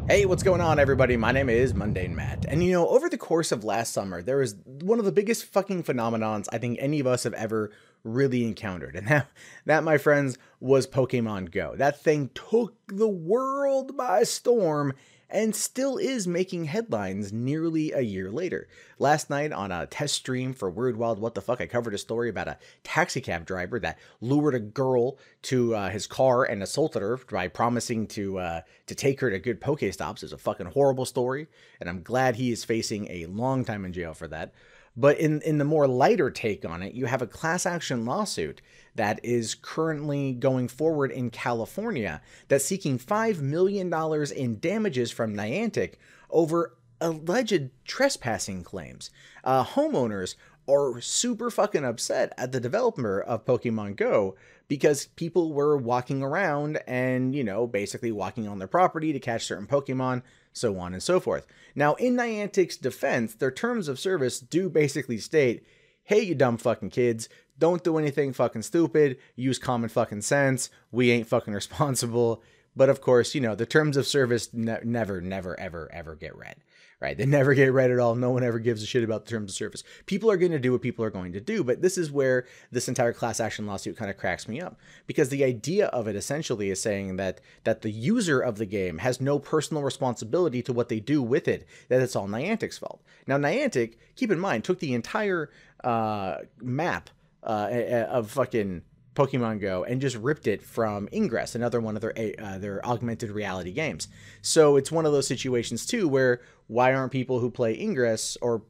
Hey, what's going on, everybody? My name is Mundane Matt. And over the course of last summer, there was one of the biggest fucking phenomenons I think any of us have ever really encountered. And that, my friends, was Pokemon Go. That thing took the world by storm and still is making headlines nearly a year later. Last night on a test stream for Weird Wild What the Fuck, I covered a story about a taxi cab driver that lured a girl to his car and assaulted her by promising to take her to good Pokestops. It's a fucking horrible story, and I'm glad he is facing a long time in jail for that. But in the more lighter take on it, you have a class action lawsuit that is currently going forward in California that's seeking $5 million in damages from Niantic over alleged trespassing claims. Homeowners are super fucking upset at the developer of Pokemon Go because people were walking around and, basically walking on their property to catch certain Pokemon, so on and so forth. Now, in Niantic's defense, their terms of service do basically state, hey, you dumb fucking kids, don't do anything fucking stupid, use common fucking sense, we ain't fucking responsible. But of course, the terms of service never, ever get read, right? They never get read at all. No one ever gives a shit about the terms of service. People are going to do what people are going to do. But this is where this entire class action lawsuit kind of cracks me up, because the idea of it essentially is saying that the user of the game has no personal responsibility to what they do with it, that it's all Niantic's fault. Now, Niantic, keep in mind, took the entire map of fucking Pokemon Go and just ripped it from Ingress, another one of their augmented reality games. So it's one of those situations too where why aren't people who play Ingress or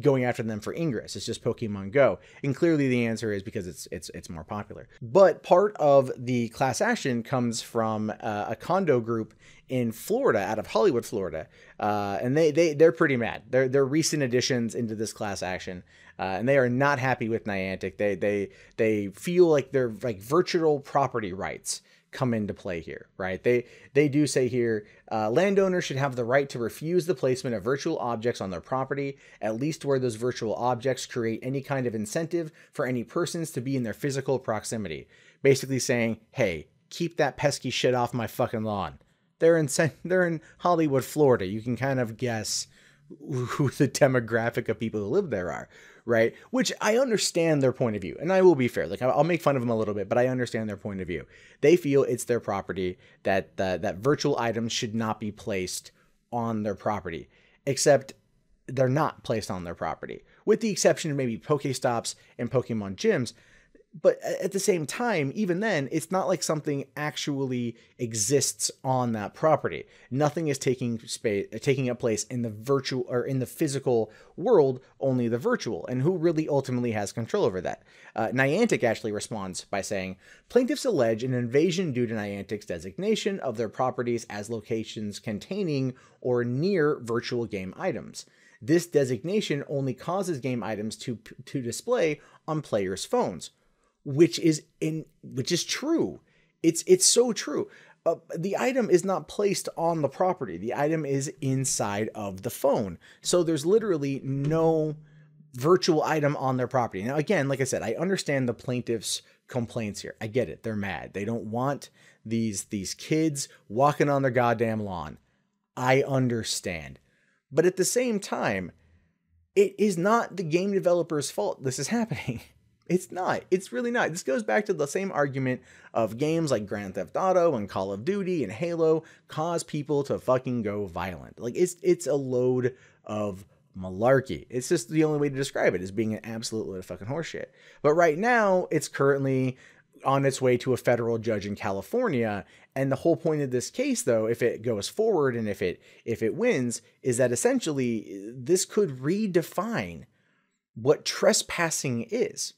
going after them for Ingress? It's just Pokemon Go. And clearly the answer is because it's more popular. But part of the class action comes from a condo group in Florida, out of Hollywood, Florida. And they're pretty mad. They're recent additions into this class action. And they are not happy with Niantic. They feel like their virtual property rights come into play here, right? They do say here, landowners should have the right to refuse the placement of virtual objects on their property, at least where those virtual objects create any kind of incentive for any persons to be in their physical proximity. Basically saying, hey, keep that pesky shit off my fucking lawn. They're in Hollywood, Florida. You can kind of guess who the demographic of people who live there are, right? Which I understand their point of view, and I will be fair. I'll make fun of them a little bit, but I understand their point of view. They feel it's their property, that virtual items should not be placed on their property, except they're not placed on their property, with the exception of maybe Pokestops and Pokemon gyms. But at the same time, even then, it's not like something actually exists on that property. Nothing is taking up place in the virtual or in the physical world, only the virtual. And who really ultimately has control over that? Niantic actually responds by saying, plaintiffs allege an invasion due to Niantic's designation of their properties as locations containing or near virtual game items. This designation only causes game items to display on players' phones. Which is true. It's so true. The item is not placed on the property. The item is inside of the phone. So there's literally no virtual item on their property. Now, again, like I said, I understand the plaintiffs' complaints here. I get it. They're mad. They don't want these kids walking on their goddamn lawn. I understand. But at the same time, it is not the game developer's fault this is happening. It's not. It's really not. This goes back to the same argument of games like Grand Theft Auto and Call of Duty and Halo cause people to fucking go violent. It's a load of malarkey. It's just the only way to describe it, is being an absolute load of fucking horseshit. But right now, it's currently on its way to a federal judge in California. And the whole point of this case, though, if it goes forward and if it wins, is that essentially this could redefine what trespassing is.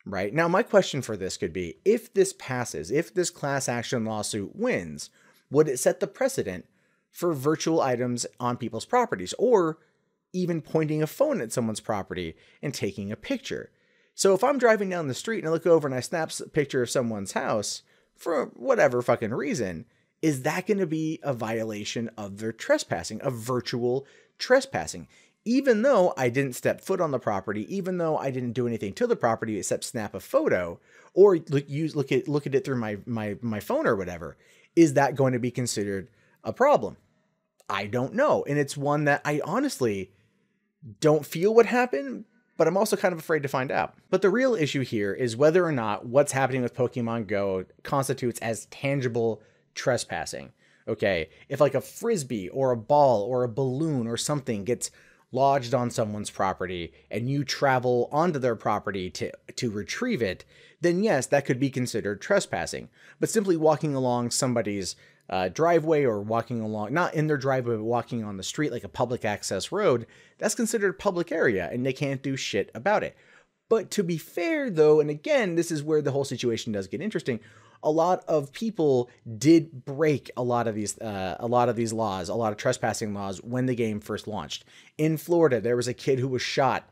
Right? Now, my question for this could be, if this passes, if this class action lawsuit wins, would it set the precedent for virtual items on people's properties, or even pointing a phone at someone's property and taking a picture? So if I'm driving down the street and I look over and I snap a picture of someone's house for whatever fucking reason, is that going to be a violation of their trespassing, of virtual trespassing? Even though I didn't step foot on the property, even though I didn't do anything to the property except snap a photo or look at it through my phone or whatever, is that going to be considered a problem? I don't know. And it's one that I honestly don't feel what happened, but I'm also kind of afraid to find out. But the real issue here is whether or not what's happening with Pokemon Go constitutes as tangible trespassing. Okay, if like a frisbee or a ball or a balloon or something gets lodged on someone's property and you travel onto their property to retrieve it, then yes, that could be considered trespassing. But simply walking along somebody's driveway or walking along, not in their driveway, but walking on the street like a public access road, that's considered public area and they can't do shit about it. But to be fair though, and again, this is where the whole situation does get interesting, a lot of people did break a lot of these laws, a lot of trespassing laws when the game first launched. In Florida, there was a kid who was shot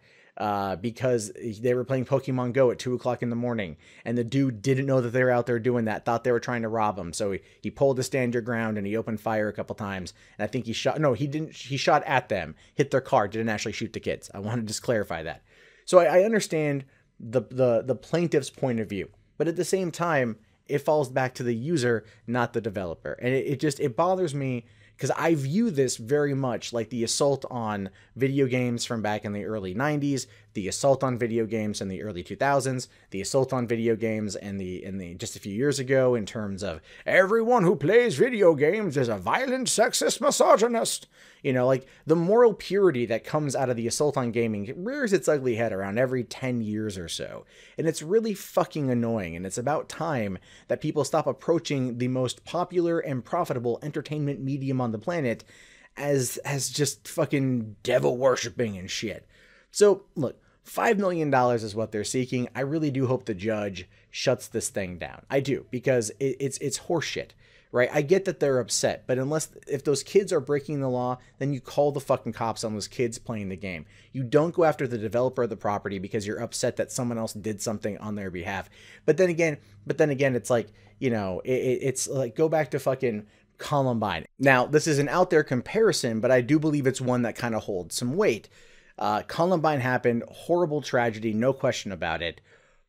because they were playing Pokemon Go at 2 o'clock in the morning, and the dude didn't know that they were out there doing that, thought they were trying to rob him. So he pulled a stand your ground and he opened fire a couple times. And I think he shot at them, hit their car, didn't actually shoot the kids. I want to just clarify that. So I understand the plaintiff's point of view, but at the same time, it falls back to the user, not the developer. And it bothers me because I view this very much like the assault on video games from back in the early 90s, the assault on video games in the early 2000s, the assault on video games in the just a few years ago in terms of everyone who plays video games is a violent, sexist, misogynist. You know, like the moral purity that comes out of the assault on gaming rears its ugly head around every 10 years or so. And it's really fucking annoying. And it's about time that people stop approaching the most popular and profitable entertainment medium on the planet as just fucking devil worshipping and shit. So look, $5 million is what they're seeking. I really do hope the judge shuts this thing down. I do, because it's horseshit. Right? I get that they're upset, but if those kids are breaking the law, then you call the fucking cops on those kids playing the game. You don't go after the developer of the property because you're upset that someone else did something on their behalf. But then again, it's like, you know, it's like, go back to fucking Columbine. Now, this is an out there comparison, but I do believe it's one that kind of holds some weight. Columbine happened, horrible tragedy, no question about it.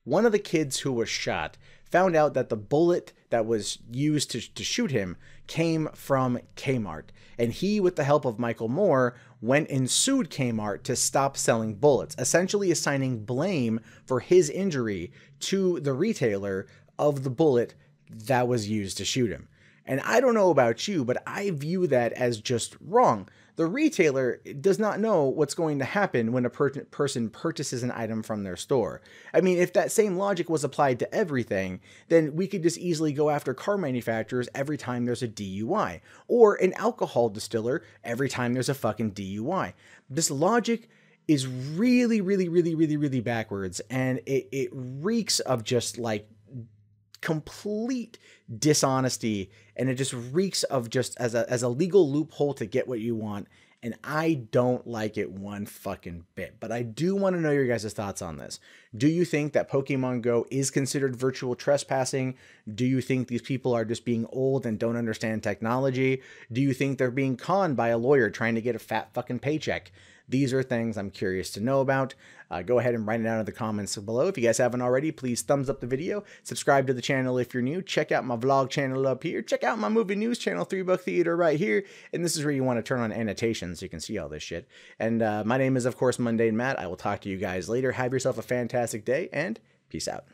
One of the kids who was shot found out that the bullet that was used to shoot him came from Kmart. And he, with the help of Michael Moore, went and sued Kmart to stop selling bullets, essentially assigning blame for his injury to the retailer of the bullet that was used to shoot him. And I don't know about you, but I view that as just wrong. The retailer does not know what's going to happen when a person purchases an item from their store. I mean, if that same logic was applied to everything, then we could just easily go after car manufacturers every time there's a DUI, or an alcohol distiller every time there's a fucking DUI. This logic is really, really, really, really, really backwards, and it reeks of just like complete dishonesty, and it just reeks of just as a legal loophole to get what you want, and I don't like it one fucking bit. But I do want to know your guys' thoughts on this. Do you think that Pokemon Go is considered virtual trespassing? Do you think these people are just being old and don't understand technology? Do you think they're being conned by a lawyer trying to get a fat fucking paycheck? These are things I'm curious to know about. Go ahead and write it down in the comments below. If you guys haven't already, please thumbs up the video. Subscribe to the channel if you're new. Check out my vlog channel up here. Check out my movie news channel, 3 Buck Theater, right here. And this is where you want to turn on annotations so you can see all this shit. And my name is, of course, Mundane Matt. I will talk to you guys later. Have yourself a fantastic day, and peace out.